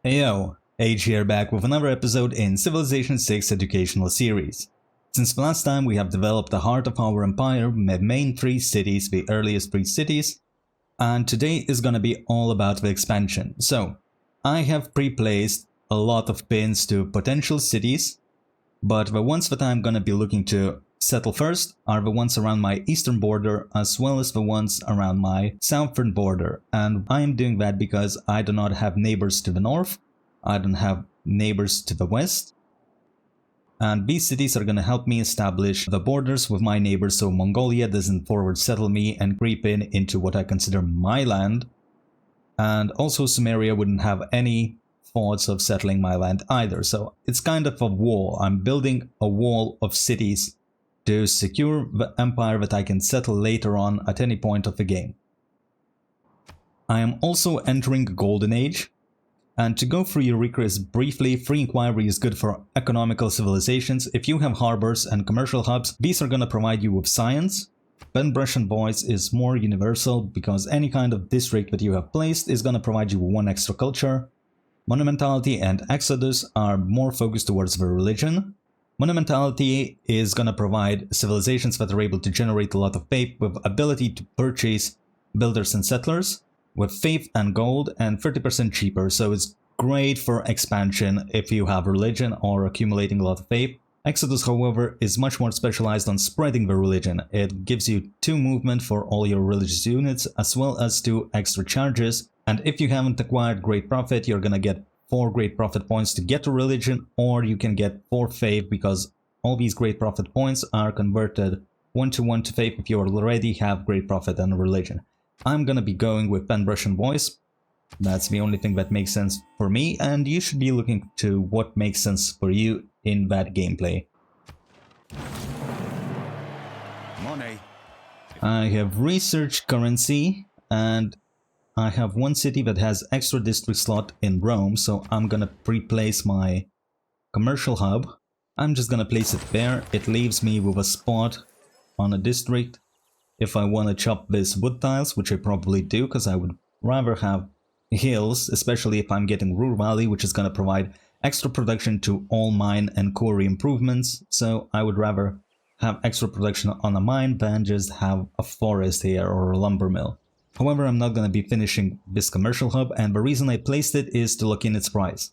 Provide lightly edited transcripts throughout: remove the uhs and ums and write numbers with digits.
Hey yo, Age here back with another episode in Civilization 6 educational series. Since the last time we have developed the heart of our empire, the main 3 cities, the earliest 3 cities, and today is gonna be all about the expansion. So, I have pre-placed a lot of pins to potential cities, but the ones that I'm gonna be looking to settle first are the ones around my eastern border as well as the ones around my southern border, and I am doing that because I do not have neighbors to the north, I don't have neighbors to the west, and these cities are gonna help me establish the borders with my neighbors so Mongolia doesn't forward settle me and creep in into what I consider my land, and also Sumeria wouldn't have any thoughts of settling my land either, so it's kind of a wall. I'm building a wall of cities to secure the empire that I can settle later on at any point of the game. I am also entering a golden age, and to go through Eurekas briefly, free inquiry is good for economical civilizations. If you have harbors and commercial hubs, these are gonna provide you with science. Penbrush and Voice is more universal because any kind of district that you have placed is gonna provide you with 1 extra culture. Monumentality and Exodus are more focused towards the religion. Monumentality is gonna provide civilizations that are able to generate a lot of faith with ability to purchase builders and settlers with faith and gold and 30% cheaper, so it's great for expansion if you have religion or accumulating a lot of faith. Exodus, however, is much more specialized on spreading the religion. It gives you 2 movement for all your religious units as well as 2 extra charges, and if you haven't acquired Great Prophet, you're gonna get 4 Great Prophet points to get a religion, or you can get 4 faith because all these Great Prophet points are converted 1-to-1 to faith if you already have Great Prophet and a religion. I'm gonna be going with Penbrush and Voice. That's the only thing that makes sense for me, and you should be looking to what makes sense for you in that gameplay. Money. I have research currency, and I have 1 city that has extra district slot in Rome, so I'm gonna pre-place my commercial hub. I'm just gonna place it there. It leaves me with a spot on a district if I want to chop this wood tiles, which I probably do because I would rather have hills, especially if I'm getting Ruhr Valley, which is gonna provide extra production to all mine and quarry improvements, so I would rather have extra production on a mine than just have a forest here or a lumber mill. However, I'm not going to be finishing this commercial hub, and the reason I placed it is to look in its price.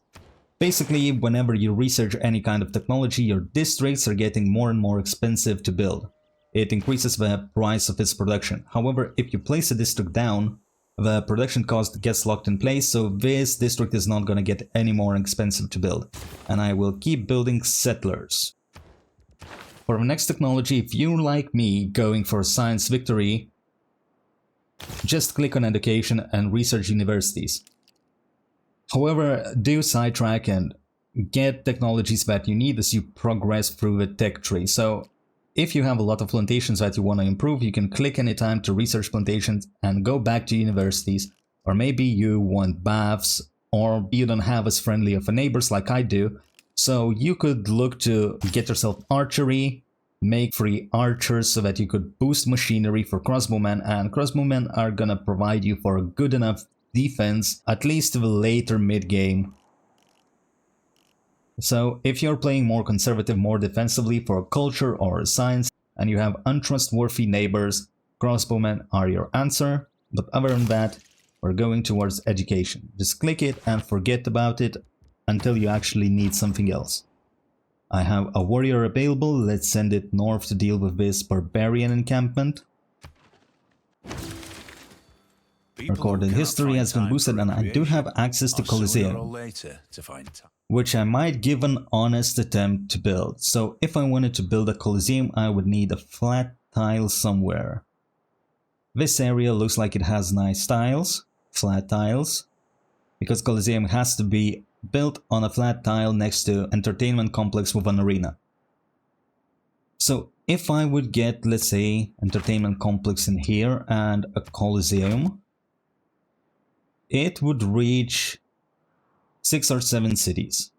Basically, whenever you research any kind of technology, your districts are getting more and more expensive to build. It increases the price of its production. However, if you place a district down, the production cost gets locked in place, so this district is not going to get any more expensive to build. And I will keep building settlers. For the next technology, if you like me going for science victory, just click on education and research universities. However, do sidetrack and get technologies that you need as you progress through the tech tree. So if you have a lot of plantations that you want to improve, you can click anytime to research plantations and go back to universities. Or maybe you want baths, or you don't have as friendly of a neighbors like I do. So you could look to get yourself archery, make free archers so that you could boost machinery for crossbowmen, and crossbowmen are gonna provide you for a good enough defense, at least to the later mid-game. So if you're playing more conservative, more defensively for culture or science, and you have untrustworthy neighbors, crossbowmen are your answer, but other than that, we're going towards education. Just click it and forget about it until you actually need something else. I have a warrior available, let's send it north to deal with this barbarian encampment. Recorded history has been boosted and I do have access to Coliseum, which I might give an honest attempt to build. So if I wanted to build a Coliseum, I would need a flat tile somewhere. This area looks like it has nice tiles, flat tiles, because Coliseum has to be built on a flat tile next to entertainment complex with an arena. So if I would get, let's say, entertainment complex in here and a Coliseum, it would reach 6 or 7 cities.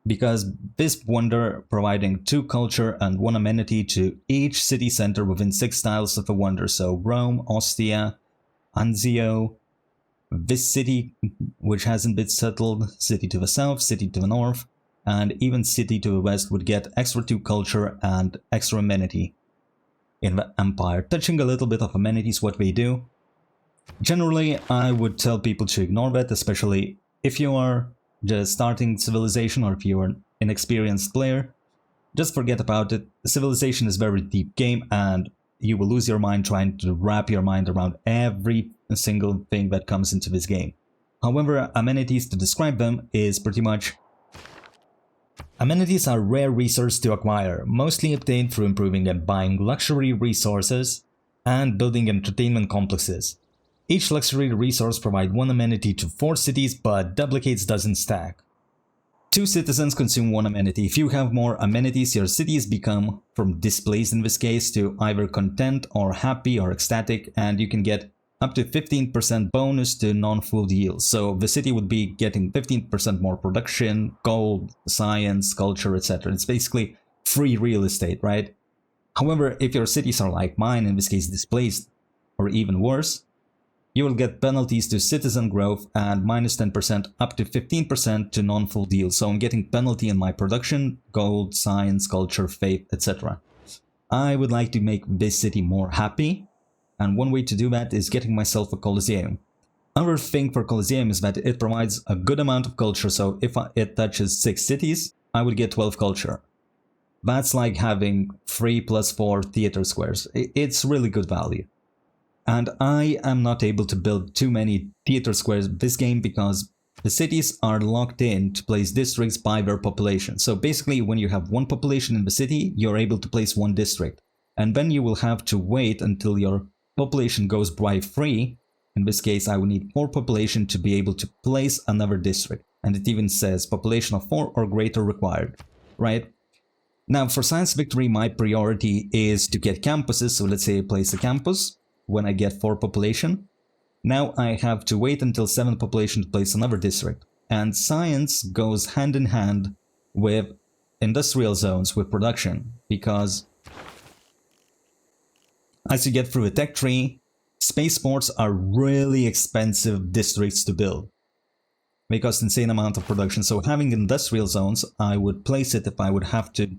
Because this wonder providing 2 culture and 1 amenity to each city center within 6 tiles of the wonder. So Rome, Ostia, Anzio, this city which hasn't been settled, city to the south, city to the north, and even city to the west would get extra 2 culture and extra amenity in the empire. Touching a little bit of amenities, what we do. Generally, I would tell people to ignore that, especially if you are just starting civilization or if you are an inexperienced player. Just forget about it. Civilization is a very deep game and you will lose your mind trying to wrap your mind around every single thing that comes into this game. However, amenities, to describe them, is pretty much... Amenities are rare resources to acquire, mostly obtained through improving and buying luxury resources and building entertainment complexes. Each luxury resource provides 1 amenity to 4 cities, but duplicates doesn't stack. 2 citizens consume 1 amenity. If you have more amenities, your cities become from displaced in this case to either content or happy or ecstatic, and you can get up to 15% bonus to non-food yields. So the city would be getting 15% more production, gold, science, culture, etc. It's basically free real estate, right? However, if your cities are like mine, in this case displaced, or even worse, you will get penalties to citizen growth and minus 10% up to 15% to non-food yields. So I'm getting penalty in my production, gold, science, culture, faith, etc. I would like to make this city more happy, and one way to do that is getting myself a Coliseum. Another thing for Coliseum is that it provides a good amount of culture, so if it touches 6 cities, I would get 12 culture. That's like having 3 plus 4 theater squares. It's really good value. And I am not able to build too many theater squares this game because the cities are locked in to place districts by their population. So basically when you have 1 population in the city, you're able to place 1 district. And then you will have to wait until your population goes by 3. In this case, I would need 4 population to be able to place another district. And it even says population of 4 or greater required, right? Now for science victory, my priority is to get campuses. So let's say I place a campus when I get 4 population. Now I have to wait until 7 population to place another district. And science goes hand in hand with industrial zones, with production, because as you get through a tech tree, spaceports are really expensive districts to build. They cost insane amount of production, so having industrial zones, I would place it if I would have to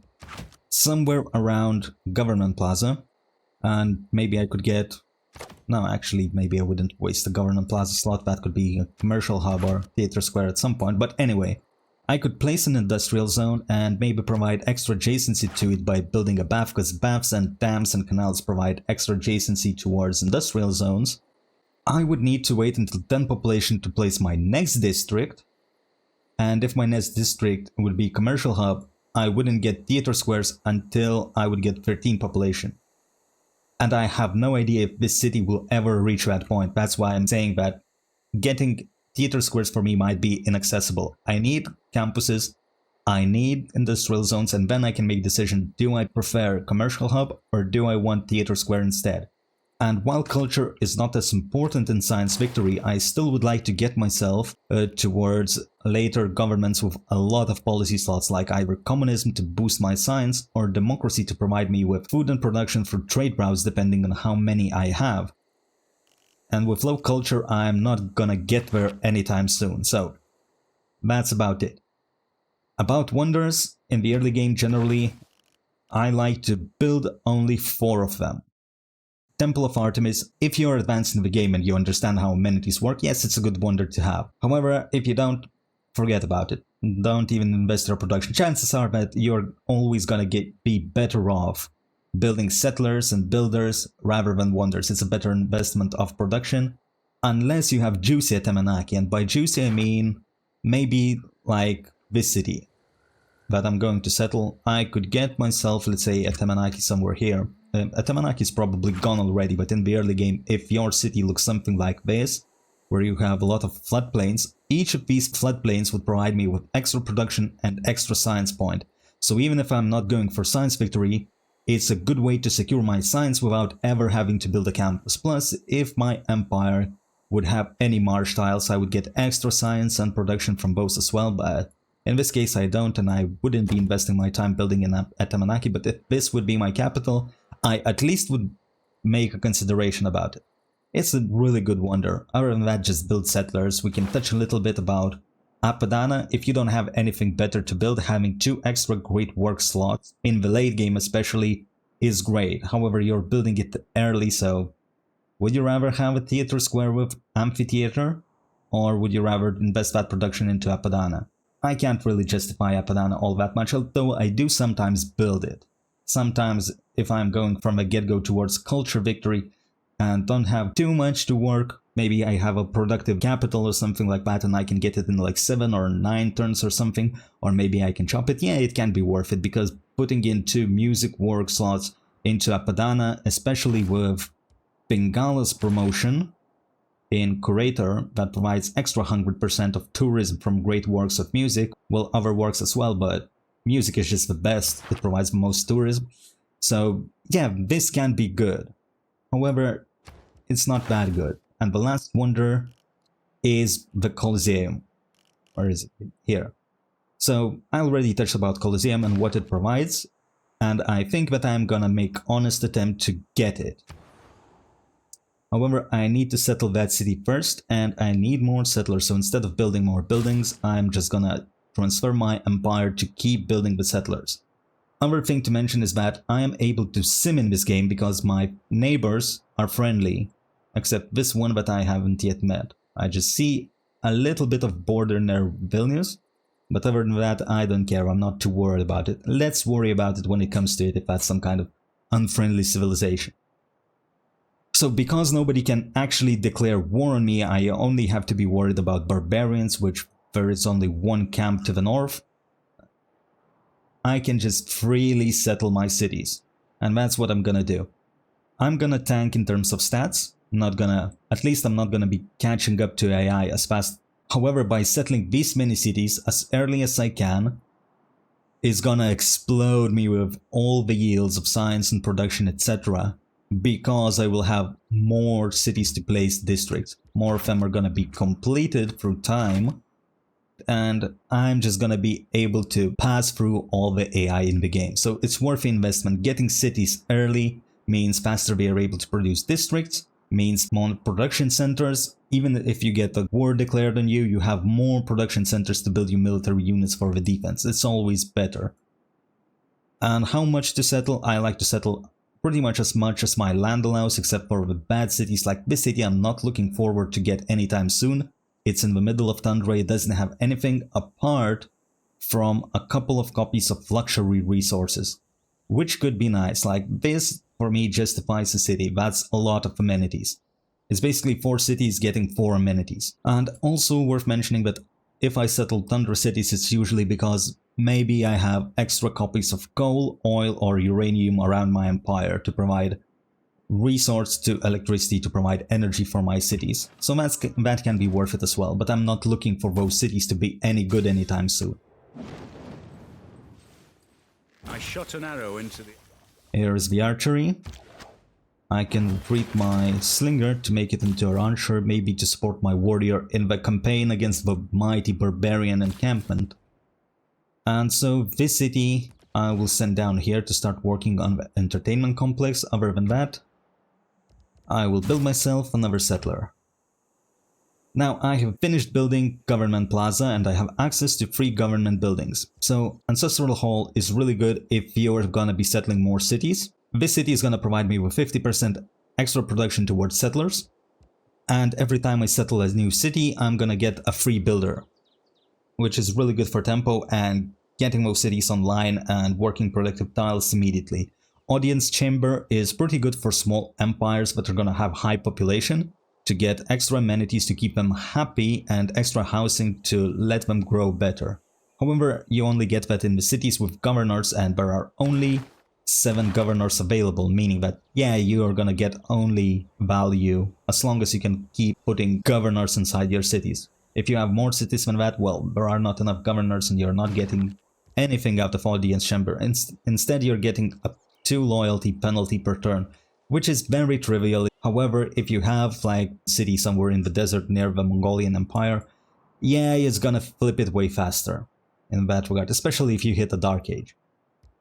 somewhere around Government Plaza. And maybe I could get... No, actually, maybe I wouldn't waste the Government Plaza slot. That could be a commercial hub or theater square at some point. But anyway, I could place an industrial zone and maybe provide extra adjacency to it by building a bath, because baths and dams and canals provide extra adjacency towards industrial zones. I would need to wait until 10 population to place my next district. And if my next district would be commercial hub, I wouldn't get theater squares until I would get 13 population. And I have no idea if this city will ever reach that point. That's why I'm saying that getting theater squares for me might be inaccessible. I need campuses, I need industrial zones, and then I can make decision, do I prefer commercial hub or do I want theater square instead? And while culture is not as important in science victory, I still would like to get myself towards later governments with a lot of policy slots, like either communism to boost my science or democracy to provide me with food and production for trade routes depending on how many I have. And with low culture, I'm not gonna get there anytime soon, so that's about it. About wonders, in the early game generally, I like to build only 4 of them. Temple of Artemis, if you're advanced in the game and you understand how amenities work, yes, it's a good wonder to have. However, if you don't, forget about it. Don't even invest in your production. Chances are that you're always gonna be better off building settlers and builders rather than wonders. It's a better investment of production, unless you have juicy at Tomatekh, and by juicy I mean maybe like this city that I'm going to settle. I could get myself, let's say, a Tomatekh somewhere here. A Tomatekh is probably gone already, but in the early game, if your city looks something like this, where you have a lot of floodplains, each of these floodplains would provide me with extra production and extra science point. So even if I'm not going for science victory, it's a good way to secure my science without ever having to build a campus. Plus, if my empire would have any marsh tiles, I would get extra science and production from both as well, but in this case I don't, and I wouldn't be investing my time building at Tomatekh. But if this would be my capital, I at least would make a consideration about it. It's a really good wonder. Other than that, just build settlers. We can touch a little bit about Apadana. If you don't have anything better to build, having 2 extra great work slots, in the late game especially, is great. However, you're building it early, so would you rather have a theater square with amphitheater? Or would you rather invest that production into Apadana? I can't really justify Apadana all that much, although I do sometimes build it. Sometimes, if I'm going from a get-go towards culture victory and don't have too much to work, maybe I have a productive capital or something like that and I can get it in like 7 or 9 turns or something, or maybe I can chop it, yeah, it can be worth it, because putting in 2 music work slots into Apadana, especially with Bengala's promotion in Curator that provides extra 100% of tourism from great works of music, well, other works as well, but music is just the best, it provides the most tourism. So yeah, this can be good. However, it's not that good. And the last wonder is the Coliseum. Where is it? Here. So I already touched about Coliseum and what it provides, and I think that I'm gonna make honest attempt to get it. However, I need to settle that city first, and I need more settlers, so instead of building more buildings, I'm just gonna transfer my empire to keep building the settlers. Other thing to mention is that I am able to sim in this game because my neighbors are friendly, except this one that I haven't yet met. I just see a little bit of border near Vilnius, but other than that, I don't care, I'm not too worried about it. Let's worry about it when it comes to it, if that's some kind of unfriendly civilization. So because nobody can actually declare war on me, I only have to be worried about barbarians, which there is only 1 camp to the north. I can just freely settle my cities, and that's what I'm gonna do. I'm gonna tank in terms of stats, at least I'm not gonna be catching up to AI as fast. However, by settling these many cities as early as I can, is gonna explode me with all the yields of science and production, etc. Because I will have more cities to place districts. More of them are gonna be completed through time, and I'm just gonna be able to pass through all the AI in the game. So it's worth the investment. Getting cities early means faster we are able to produce districts, means more production centers. Even if you get a war declared on you, you have more production centers to build your military units for the defense. It's always better. And how much to settle? I like to settle pretty much as my land allows, except for the bad cities like this city I'm not looking forward to get anytime soon. It's in the middle of tundra, it doesn't have anything apart from a couple of copies of luxury resources, which could be nice. Like this, for me, justifies a city. That's a lot of amenities. It's basically 4 cities getting 4 amenities. And also worth mentioning that if I settle tundra cities, it's usually because maybe I have extra copies of coal, oil, or uranium around my empire to provide resource to electricity, to provide energy for my cities. So that can be worth it as well, but I'm not looking for those cities to be any good anytime soon. I shot an arrow into the... Here is the archery. I can retreat my slinger to make it into a archer, maybe to support my warrior in the campaign against the mighty barbarian encampment. And so this city I will send down here to start working on the entertainment complex. Other than that, I will build myself another settler. Now I have finished building Government Plaza and I have access to 3 government buildings. So Ancestral Hall is really good if you're gonna be settling more cities. This city is gonna provide me with 50% extra production towards settlers. And every time I settle a new city, I'm gonna get a free builder, which is really good for tempo and getting those cities online and working productive tiles immediately. Audience Chamber is pretty good for small empires that are gonna have high population, to get extra amenities to keep them happy and extra housing to let them grow better. However, you only get that in the cities with governors, and there are only 7 governors available, meaning that, yeah, you are gonna get only value as long as you can keep putting governors inside your cities. If you have more cities than that, well, there are not enough governors and you're not getting anything out of Audience Chamber. Instead, you're getting a 2 loyalty penalty per turn, which is very trivial. However, if you have like a city somewhere in the desert near the Mongolian Empire, yeah, it's gonna flip it way faster in that regard, especially if you hit a Dark Age.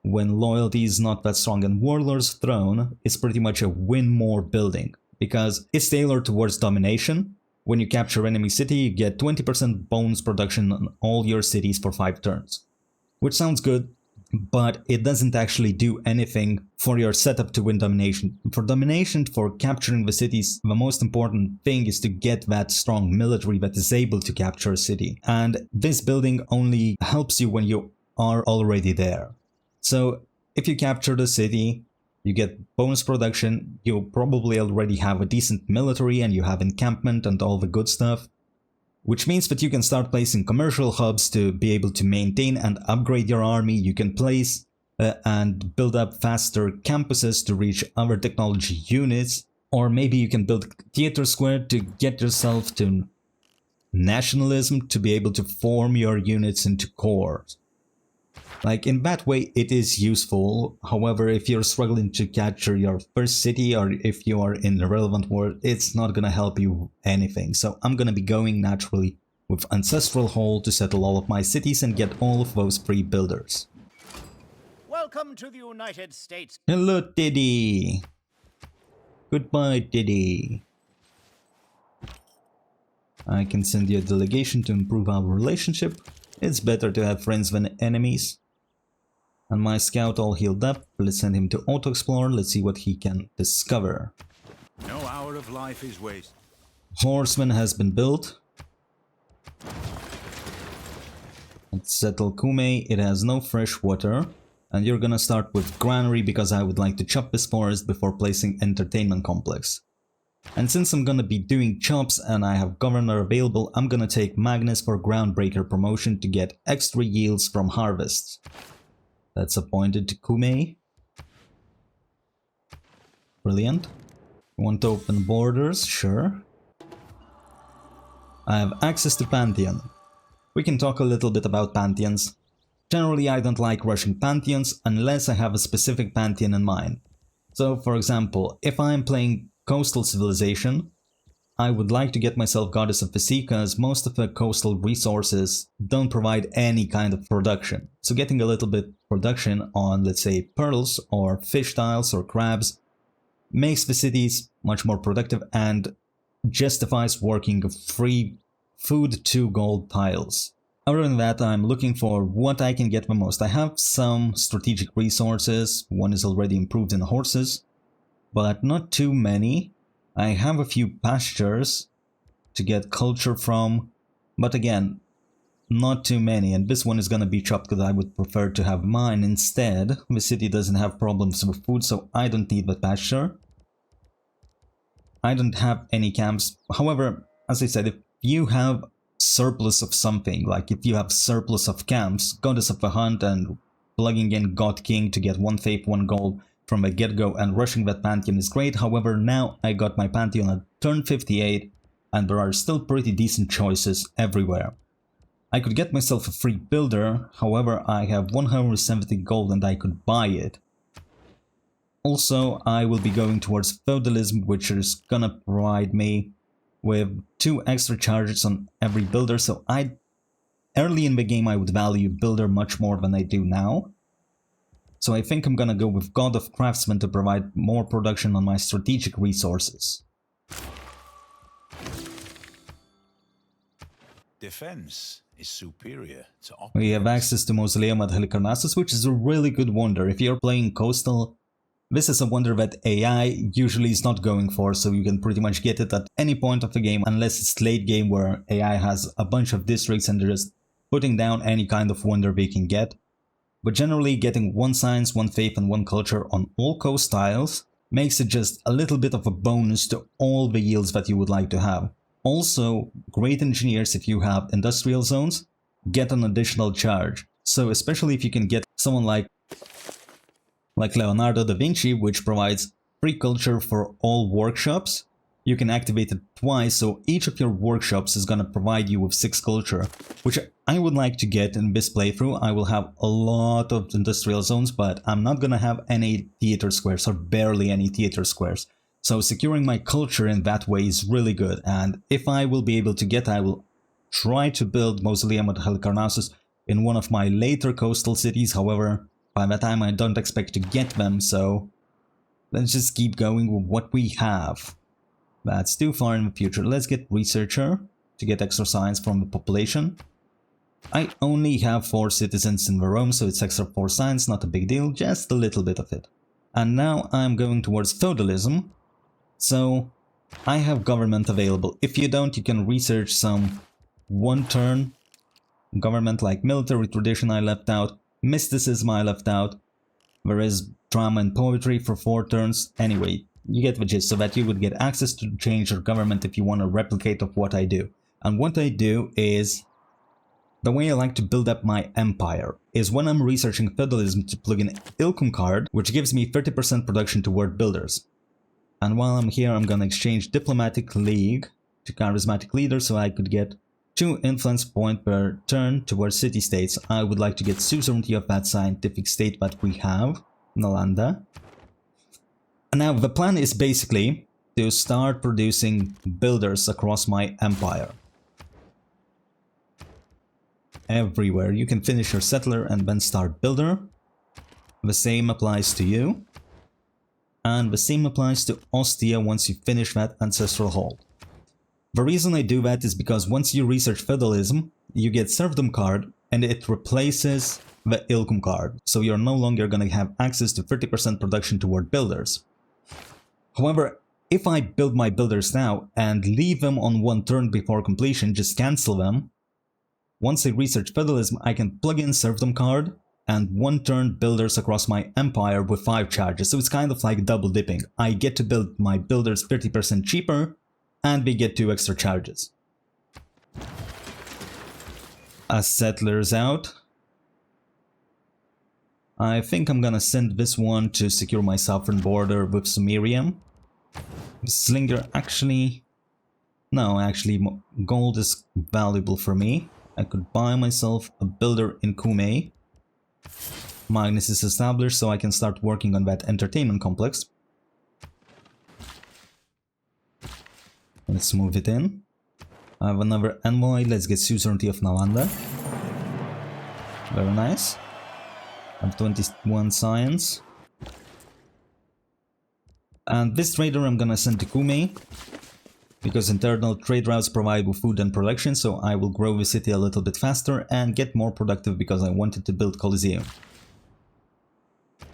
When loyalty is not that strong, and Warlord's Throne is pretty much a win more building. because it's tailored towards domination. When you capture enemy city, you get 20% bonus production on all your cities for 5 turns. Which sounds good, but it doesn't actually do anything for your setup to win domination. For domination, for capturing the cities, the most important thing is to get that strong military that is able to capture a city. And this building only helps you when you are already there. So if you capture the city, you get bonus production, you probably already have a decent military and you have encampment and all the good stuff. Which means that you can start placing commercial hubs to be able to maintain and upgrade your army. You can place and build up faster campuses to reach other technology units. Or maybe you can build theater square to get yourself to nationalism to be able to form your units into cores. Like, in that way it is useful. However, if you're struggling to capture your first city or if you are in the relevant world, it's not gonna help you anything. So I'm gonna be going naturally with Ancestral Hall to settle all of my cities and get all of those free builders. Welcome to the United States. Hello, Diddy. Goodbye, Diddy. I can send you a delegation to improve our relationship. It's better to have friends than enemies. And my scout all healed up. Let's send him to auto-explore. Let's see what he can discover. No hour of life is wasted. Horseman has been built. Let's settle Kume. It has no fresh water. And you're gonna start with granary because I would like to chop this forest before placing entertainment complex. And since I'm gonna be doing chops and I have governor available, I'm gonna take Magnus for groundbreaker promotion to get extra yields from harvests. That's appointed to Kume. Brilliant. Want to open borders? Sure. I have access to Pantheon. We can talk a little bit about Pantheons. Generally, I don't like rushing Pantheons unless I have a specific Pantheon in mind. So, for example, if I am playing Coastal Civilization, I would like to get myself Goddess of the Sea because most of the coastal resources don't provide any kind of production. So getting a little bit production on, let's say, pearls or fish tiles or crabs makes the cities much more productive and justifies working free food to gold tiles. Other than that, I'm looking for what I can get the most. I have some strategic resources. One is already improved in horses, but not too many. I have a few pastures to get culture from, but again, not too many, and this one is gonna be chopped because I would prefer to have mine instead. The city doesn't have problems with food, so I don't need the pasture. I don't have any camps. However, as I said, if you have surplus of something, like if you have surplus of camps, Goddess of the Hunt and plugging in God King to get 1 faith, 1 gold from a get-go and rushing that Pantheon is great. However, now I got my Pantheon at turn 58 and there are still pretty decent choices everywhere. I could get myself a free builder, however I have 170 gold and I could buy it. Also, I will be going towards feudalism, which is gonna provide me with 2 extra charges on every builder, so early in the game I would value builder much more than I do now. So I think I'm gonna go with God of Craftsmen to provide more production on my strategic resources. Defense is superior to We have access to Mausoleum at Halicarnassus, which is a really good wonder. If you're playing Coastal, this is a wonder that AI usually is not going for, so you can pretty much get it at any point of the game, unless it's late game where AI has a bunch of districts and they're just putting down any kind of wonder they can get. But generally, getting 1 science, 1 faith and 1 culture on all coast tiles makes it just a little bit of a bonus to all the yields that you would like to have. Also, great engineers, if you have industrial zones, get an additional charge. So especially if you can get someone like Leonardo da Vinci, which provides free culture for all workshops, you can activate it twice, so each of your workshops is gonna provide you with 6 culture, which I would like to get in this playthrough. I will have a lot of industrial zones, but I'm not gonna have any theater squares, or barely any theater squares. So securing my culture in that way is really good, and if I will be able to get, I will try to build Mausoleum at Halicarnassus in one of my later coastal cities. However, by that time I don't expect to get them, so let's just keep going with what we have. That's too far in the future. Let's get Researcher to get extra science from the population. I only have 4 citizens in the Rome, so it's extra 4 science, not a big deal, just a little bit of it. And now I'm going towards feudalism, so I have government available. If you don't, you can research some one-turn government like military tradition I left out, mysticism I left out, there is drama and poetry for 4 turns. Anyway, you get the gist, so that you would get access to change your government if you want a replicate of what I do. And what I do is, the way I like to build up my empire is when I'm researching feudalism to plug in Ilkum card, which gives me 30% production toward builders. And while I'm here, I'm gonna exchange Diplomatic League to Charismatic Leader so I could get 2 influence point per turn towards city-states. I would like to get suzerainty of that scientific state that we have, Nalanda. And now the plan is basically to start producing builders across my empire. Everywhere. You can finish your settler and then start builder. The same applies to you. And the same applies to Ostia once you finish that ancestral hold. The reason I do that is because once you research feudalism, you get serfdom card and it replaces the Ilkum card. So you're no longer going to have access to 30% production toward builders. However, if I build my builders now and leave them on 1 turn before completion, just cancel them. Once I research feudalism, I can plug in serfdom card and 1 turn builders across my empire with 5 charges. So it's kind of like double dipping. I get to build my builders 30% cheaper and we get 2 extra charges. As settlers out, I think I'm gonna send this one to secure my southern border with Sumerian. Slinger actually... No, actually gold is valuable for me. I could buy myself a builder in Kume. Magnus is established, so I can start working on that entertainment complex. Let's move it in. I have another Envoy. Let's get suzerainty of Nalanda. Very nice. I have 21 science. And this trader I'm gonna send to Kume, because internal trade routes provide with food and production, so I will grow the city a little bit faster and get more productive because I wanted to build Coliseum.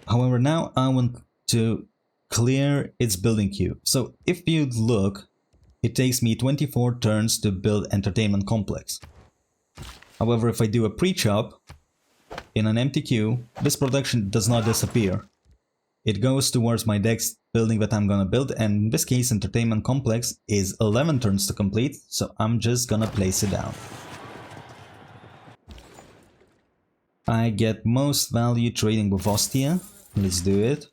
However, now I want to clear its building queue. So if you look, it takes me 24 turns to build entertainment complex. However, if I do a pre-chop in an empty queue, this production does not disappear. It goes towards my next building that I'm gonna build, and in this case entertainment complex is 11 turns to complete, so I'm just gonna place it down. I get most value trading with Ostia. Let's do it.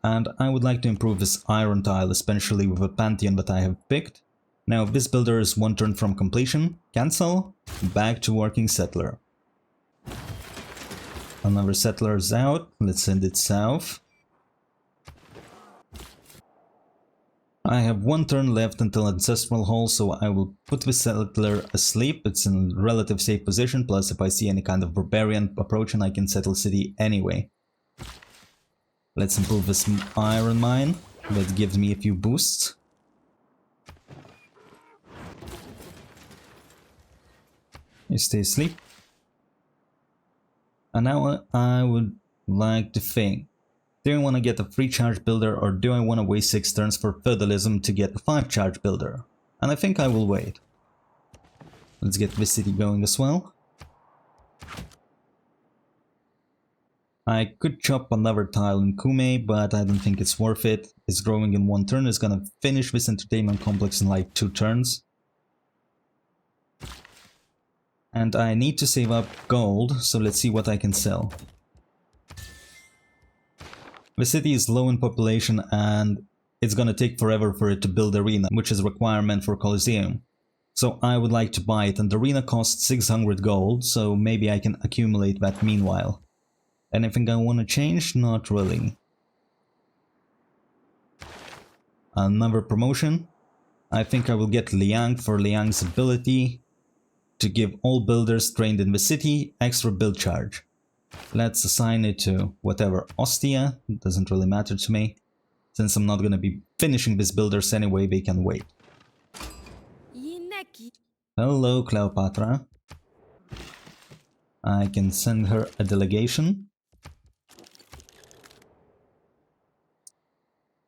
And I would like to improve this iron tile, especially with a pantheon that I have picked. Now this builder is 1 turn from completion. Cancel. Back to working settler. Another settler is out. Let's send it south. I have 1 turn left until ancestral hole, so I will put the settler asleep. It's in a relative safe position, plus if I see any kind of barbarian approaching, I can settle city anyway. Let's improve this iron mine. That gives me a few boosts. You stay asleep. And now I would like to think. Do I want to get a 3 charge builder, or do I want to wait 6 turns for feudalism to get a 5 charge builder? And I think I will wait. Let's get this city going as well. I could chop another tile in Kume, but I don't think it's worth it. It's growing in 1 turn. It's gonna finish this entertainment complex in like 2 turns. And I need to save up gold, so let's see what I can sell. The city is low in population and it's gonna take forever for it to build arena, which is a requirement for Coliseum. So I would like to buy it, and the arena costs 600 gold, so maybe I can accumulate that meanwhile. Anything I want to change? Not really. Another promotion. I think I will get Liang for Liang's ability to give all builders trained in the city extra build charge. Let's assign it to whatever. Ostia, doesn't really matter to me. Since I'm not gonna be finishing these builders anyway, they can wait. Hello, Cleopatra. I can send her a delegation.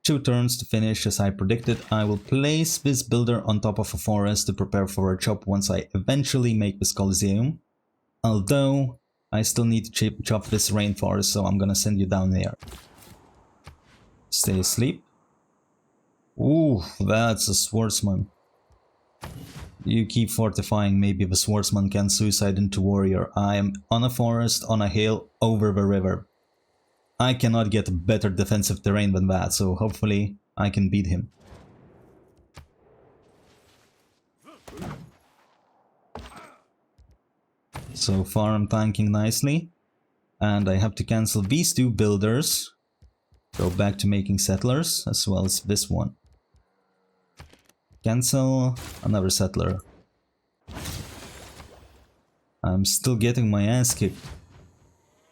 2 turns to finish as I predicted. I will place this builder on top of a forest to prepare for a chop once I eventually make this Coliseum. Although, I still need to chop this rainforest, so I'm gonna send you down there. Stay asleep. Ooh, that's a swordsman. You keep fortifying, maybe the swordsman can suicide into warrior. I am on a forest, on a hill, over the river. I cannot get better defensive terrain than that, so hopefully I can beat him. So far I'm tanking nicely. And I have to cancel these 2 builders. Go back to making settlers, as well as this one. Cancel another settler. I'm still getting my ass kicked.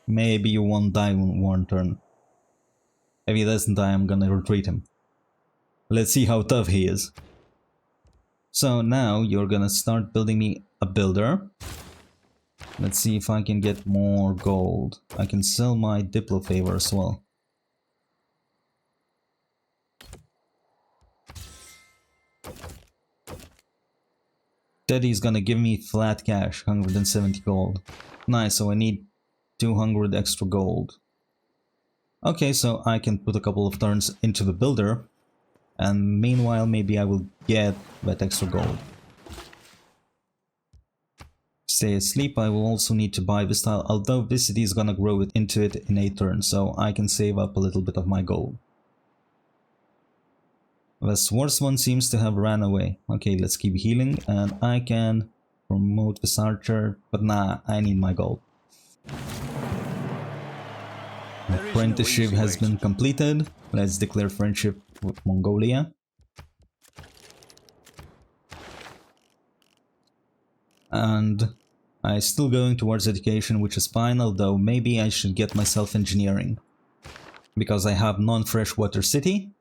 Maybe you won't die in 1 turn. If he doesn't die, I'm gonna retreat him. Let's see how tough he is. So now you're gonna start building me a builder. Let's see if I can get more gold. I can sell my Diplo favor as well. Daddy's gonna give me flat cash, 170 gold. Nice, so I need 200 extra gold. Okay, so I can put a couple of turns into the builder, and meanwhile maybe I will get that extra gold. Stay asleep. I will also need to buy this tile, although this city is gonna grow into it in 8 turns, so I can save up a little bit of my gold. The swordsman seems to have ran away. Okay, let's keep healing, and I can promote this archer, but nah, I need my gold. Apprenticeship has been completed. Let's declare friendship with Mongolia. And I'm still going towards education, which is fine, although maybe I should get myself engineering. Because I have non-freshwater city.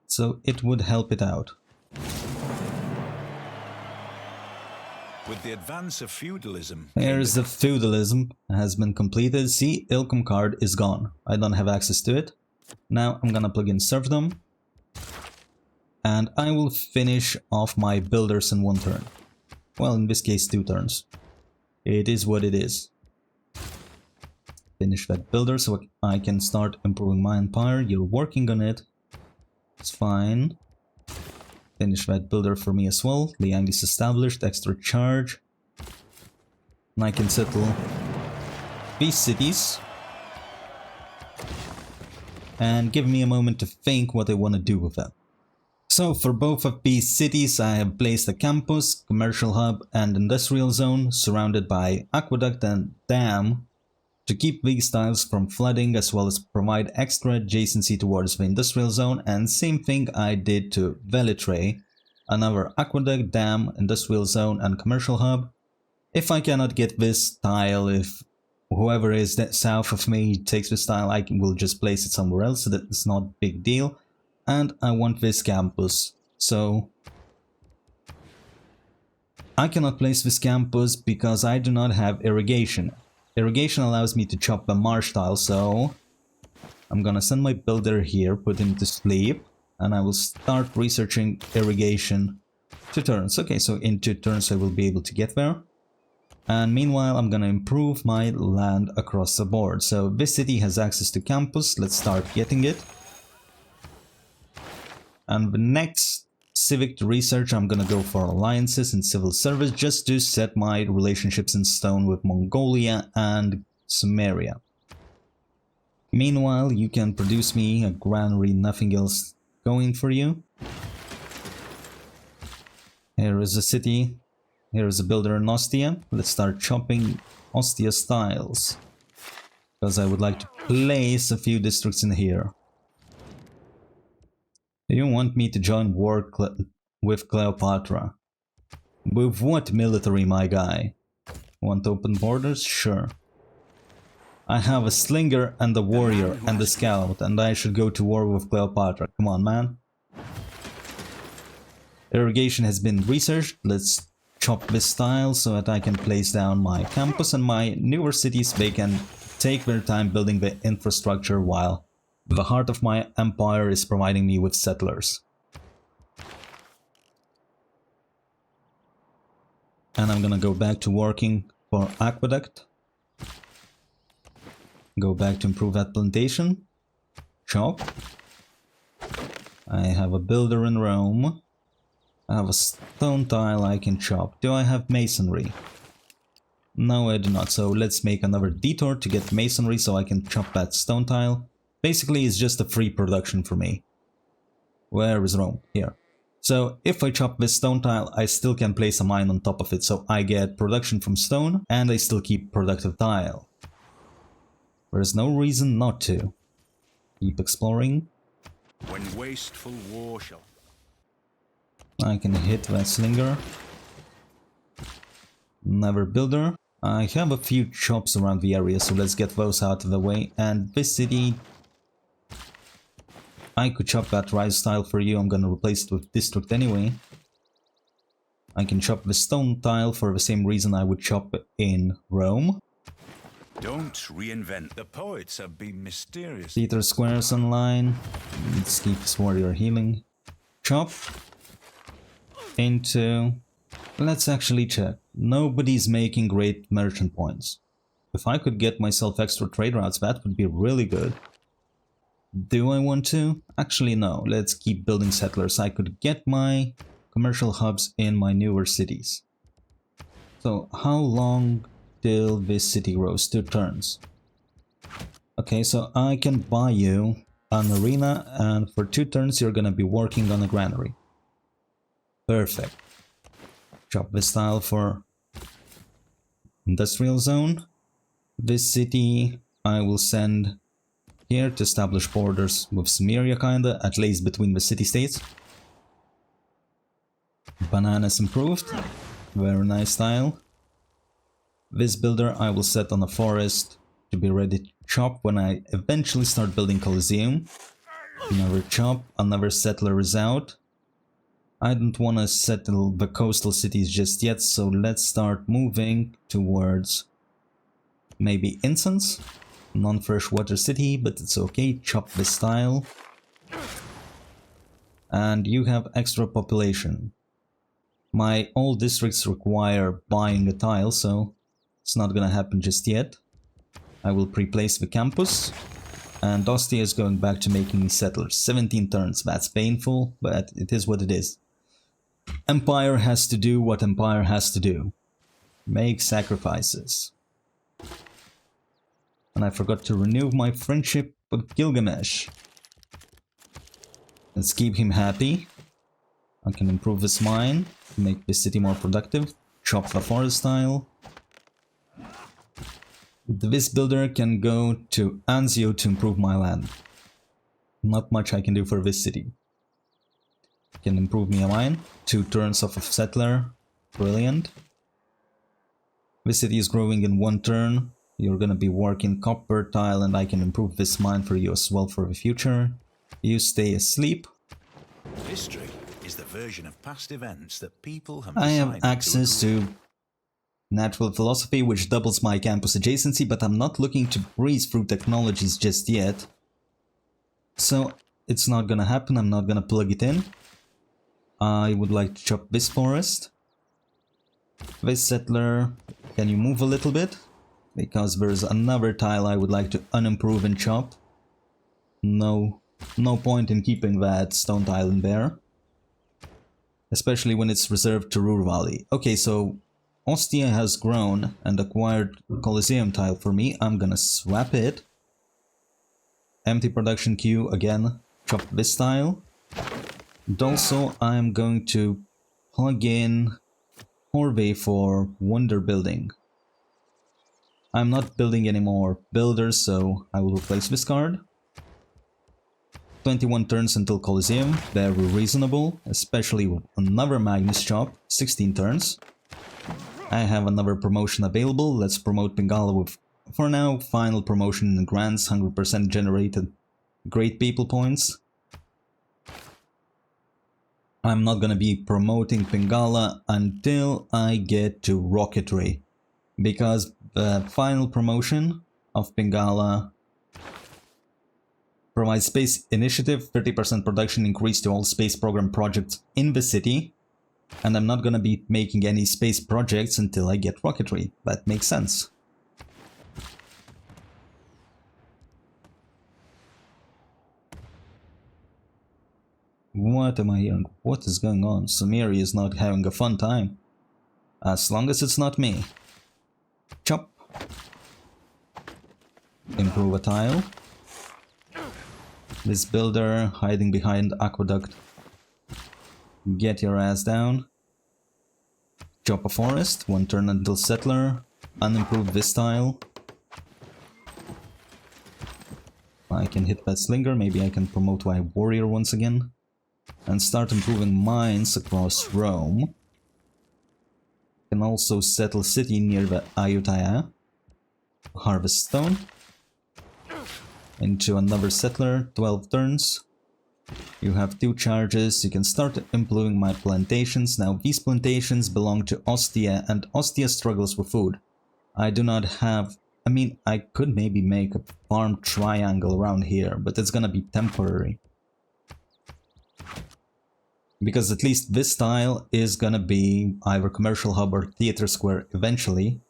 So it would help it out. With the advance of feudalism... Here's the feudalism has been completed. See, Ilkum card is gone. I don't have access to it. Now I'm gonna plug in serfdom. And I will finish off my builders in 1 turn. Well, in this case 2 turns. It is what it is. Finish that builder so I can start improving my empire. You're working on it. It's fine. Finish that builder for me as well. Liang is established, extra charge. And I can settle these cities. And give me a moment to think what I want to do with them. So for both of these cities I have placed a campus, commercial hub and industrial zone surrounded by aqueduct and dam to keep these tiles from flooding, as well as provide extra adjacency towards the industrial zone. And same thing I did to Velitrae, another aqueduct, dam, industrial zone and commercial hub. If I cannot get this tile, if whoever is south of me takes this tile, I will just place it somewhere else, so that it's not a big deal. And I want this campus, so I cannot place this campus because I do not have irrigation. Irrigation allows me to chop the marsh tile, so I'm gonna send my builder here, put him to sleep, and I will start researching irrigation 2 turns. Okay, so in 2 turns I will be able to get there. And meanwhile I'm gonna improve my land across the board. So this city has access to campus, let's start getting it. And the next civic research I'm gonna go for alliances and civil service, just to set my relationships in stone with Mongolia and Sumeria. Meanwhile, you can produce me a granary, nothing else going for you. Here is a city, here is a builder in Ostia. Let's start chopping Ostia styles, because I would like to place a few districts in here. You want me to join war with Cleopatra? With what military, my guy? Want open borders? Sure. I have a slinger and a warrior and a scout, and I should go to war with Cleopatra. Come on, man. Irrigation has been researched. Let's chop this tile so that I can place down my campus and my newer cities. They can take their time building the infrastructure while the heart of my empire is providing me with settlers. And I'm gonna go back to working for aqueduct. Go back to improve that plantation. Chop. I have a builder in Rome. I have a stone tile I can chop. Do I have masonry? No, I do not. So let's make another detour to get masonry so I can chop that stone tile. Basically, it's just a free production for me. Where is Rome? Here. So if I chop this stone tile, I still can place a mine on top of it. So I get production from stone and I still keep productive tile. There's no reason not to. Keep exploring. When wasteful war shall... I can hit that slinger. Another builder. I have a few shops around the area, so let's get those out of the way. And this city... I could chop that rise tile for you. I'm gonna replace it with district anyway. I can chop the stone tile for the same reason I would chop it in Rome. Don't reinvent. The poets have been mysterious. Theater squares online. Let's keep this warrior healing. Chop. Into... Let's actually check. Nobody's making great merchant points. If I could get myself extra trade routes, that would be really good. Do I want to? Actually, no. Let's keep building settlers. I could get my commercial hubs in my newer cities. So, how long till this city grows? 2 turns. Okay, so I can buy you an arena, and for 2 turns you're gonna be working on a granary. Perfect. Chop this tile for industrial zone. This city I will send here to establish borders with Sumeria, kinda, at least between the city-states. Bananas improved. Very nice tile. This builder I will set on a forest to be ready to chop when I eventually start building Colosseum. Another chop, another settler is out. I don't want to settle the coastal cities just yet, so let's start moving towards maybe Incense. Non-freshwater city, but it's okay. Chop this tile. And you have extra population. My old districts require buying a tile, so it's not gonna happen just yet. I will pre-place the campus. And Ostia is going back to making me settlers. 17 turns, that's painful, but it is what it is. Empire has to do what Empire has to do. Make sacrifices. And I forgot to renew my friendship with Gilgamesh. Let's keep him happy. I can improve this mine, make this city more productive. Chop the forest tile. This builder can go to Anzio to improve my land. Not much I can do for this city. Can improve me a mine. 2 turns off of settler. Brilliant. This city is growing in 1 turn. You're gonna be working copper tile, and I can improve this mine for you as well for the future. You stay asleep. History is the version of past events that people have I have decided access to natural philosophy, which doubles my campus adjacency, but I'm not looking to breeze through technologies just yet. So it's not gonna happen. I'm not gonna plug it in. I would like to chop this forest. This settler, can you move a little bit? Because there's another tile I would like to unimprove and chop. No point in keeping that stone tile in there. Especially when it's reserved to Ruhr Valley. Okay, so Ostia has grown and acquired Colosseum tile for me. I'm gonna swap it. Empty production queue again. Chop this tile. And also I'm going to plug in Horvey for wonder building. I'm not building any more builders, so I will replace this card. 21 turns until Colosseum, very reasonable, especially with another Magnus chop, 16 turns. I have another promotion available. Let's promote Bengala with for now, final promotion grants 100% generated great people points. I'm not gonna be promoting Pingala until I get to rocketry, because the final promotion of Pingala provides space initiative, 30% production increase to all space program projects in the city, and I'm not gonna be making any space projects until I get rocketry. That makes sense. What am I hearing? What is going on? Sumeri is not having a fun time. As long as it's not me. Chop. Improve a tile. This builder hiding behind aqueduct. Get your ass down. Chop a forest. 1 turn until settler. Unimprove this tile. I can hit that slinger. Maybe I can promote my warrior once again. And start improving mines across Rome. Can also settle city near the Ayutthaya. Harvest stone. Into another settler, 12 turns. You have 2 charges, you can start improving my plantations. Now these plantations belong to Ostia, and Ostia struggles with food. I do not have... I mean, I could maybe make a farm triangle around here, but it's gonna be temporary. Because at least this tile is gonna be either commercial hub or theater square eventually.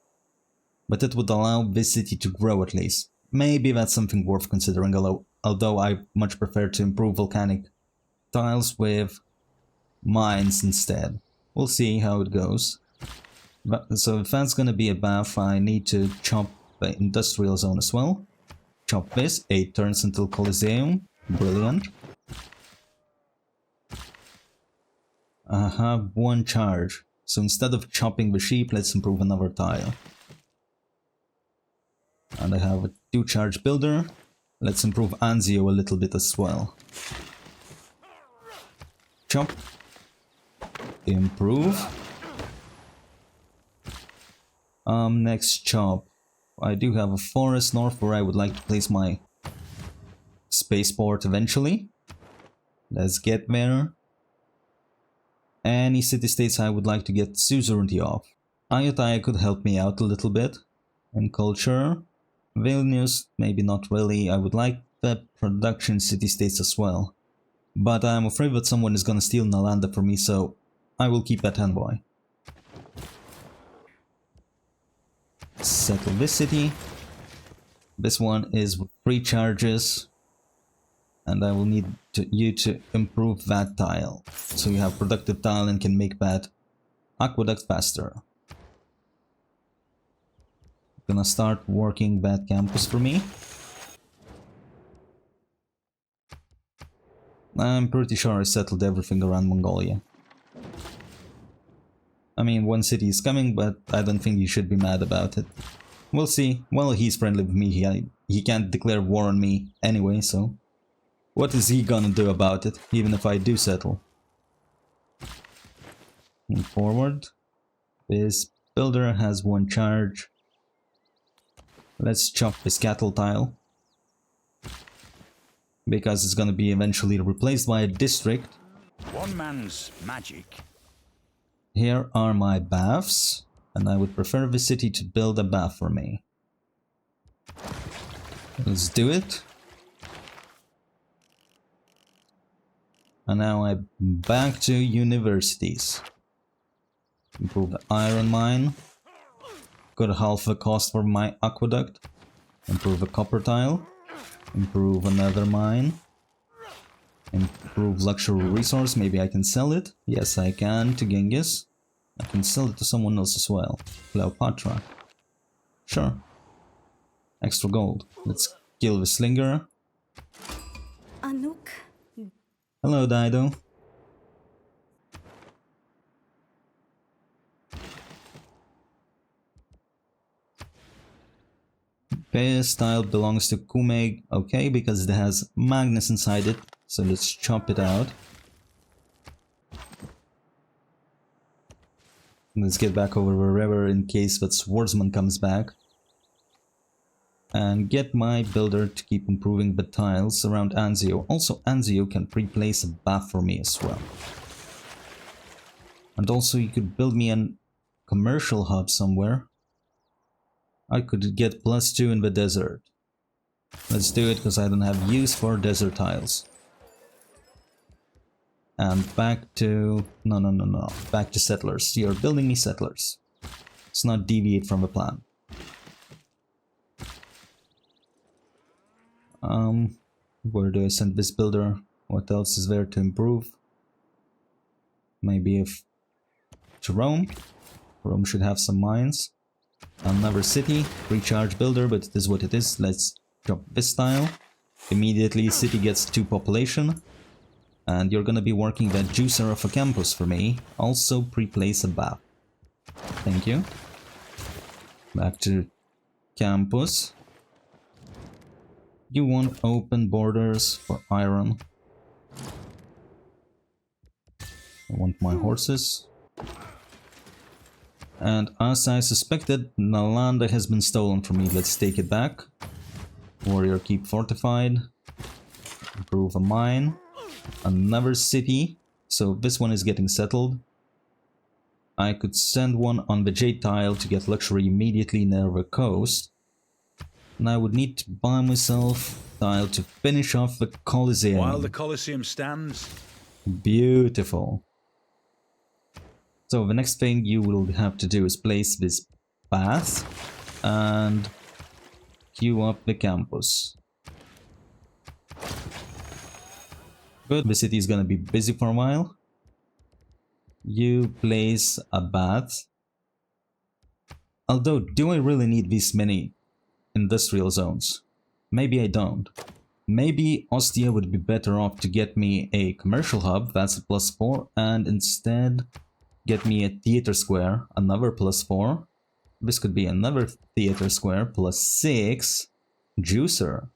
But it would allow this city to grow at least. Maybe that's something worth considering, although I much prefer to improve volcanic tiles with mines instead. We'll see how it goes. So if that's gonna be a bath, I need to chop the industrial zone as well. Chop this, 8 turns until Coliseum. Brilliant. I have 1 charge, so instead of chopping the sheep, let's improve another tile. And I have a 2 charge builder. Let's improve Anzio a little bit as well. Chop. Improve. Next chop. I do have a forest north where I would like to place my spaceport eventually. Let's get there. Any city-states I would like to get suzerainty of. Ayutthaya could help me out a little bit. In culture. Vilnius, maybe not really. I would like the production city-states as well. But I'm afraid that someone is gonna steal Nalanda for me, so I will keep that Envoy. Settle this city. This one is with 3 charges. And I will need you to improve that tile. So you have productive tile and can make that aqueduct faster. Gonna start working that campus for me. I'm pretty sure I settled everything around Mongolia. I mean, 1 city is coming, but I don't think you should be mad about it. We'll see. Well, he's friendly with me. He can't declare war on me anyway, so... What is he gonna do about it, even if I do settle? Move forward. This builder has 1 charge. Let's chop this cattle tile. Because it's gonna be eventually replaced by a district. One man's magic. Here are my baths. And I would prefer the city to build a bath for me. Let's do it. And now I'm back to universities. Improve the iron mine. Got half the cost for my aqueduct. Improve a copper tile. Improve another mine. Improve luxury resource. Maybe I can sell it. Yes, I can to Genghis. I can sell it to someone else as well. Cleopatra. Sure. Extra gold. Let's kill the slinger. Anouk. Hello, Dido. This tile belongs to Kumeg, okay, because it has Magnus inside it, so let's chop it out. Let's get back over the river in case that swordsman comes back. and get my builder to keep improving the tiles around Anzio. Also, Anzio can pre-place a bath for me as well. And also you could build me a commercial hub somewhere. I could get +2 in the desert. Let's do it because I don't have use for desert tiles. And back to... no. Back to settlers. You're building me settlers. Let's not deviate from the plan. Where do I send this builder? What else is there to improve? Maybe if to Rome. Rome should have some mines. Another city, recharge builder, but it is what it is. Let's drop this tile. Immediately city gets 2 population. And you're gonna be working that juicer of a campus for me. Also pre-place a bath. Thank you. Back to campus. You want open borders for iron. I want my horses. And as I suspected, Nalanda has been stolen from me. Let's take it back. Warrior keep fortified. Improve a mine. Another city. So this one is getting settled. I could send one on the jade tile to get luxury immediately near the coast. And I would need to buy myself tile to finish off the Colosseum. While the Colosseum stands. Beautiful. So the next thing you will have to do is place this bath and queue up the campus. Good, the city is gonna be busy for a while. You place a bath. Although, do I really need this many industrial zones? Maybe I don't. Maybe Ostia would be better off to get me a commercial hub, that's a +4, and instead get me a theater square, another +4. This could be another theater square, +6, juicer.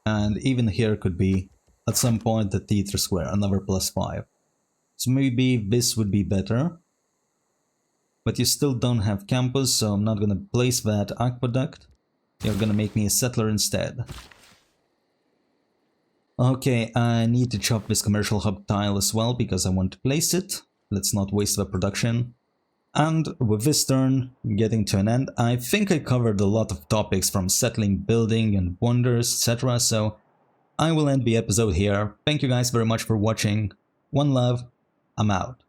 And even here could be, at some point, the theater square, another +5. So maybe this would be better. But you still don't have campus, so I'm not gonna place that aqueduct. You're gonna make me a settler instead. Okay, I need to chop this commercial hub tile as well because I want to place it. Let's not waste the production. And with this turn getting to an end, I think I covered a lot of topics from settling, building and wonders, etc. So I will end the episode here. Thank you guys very much for watching. One love, I'm out.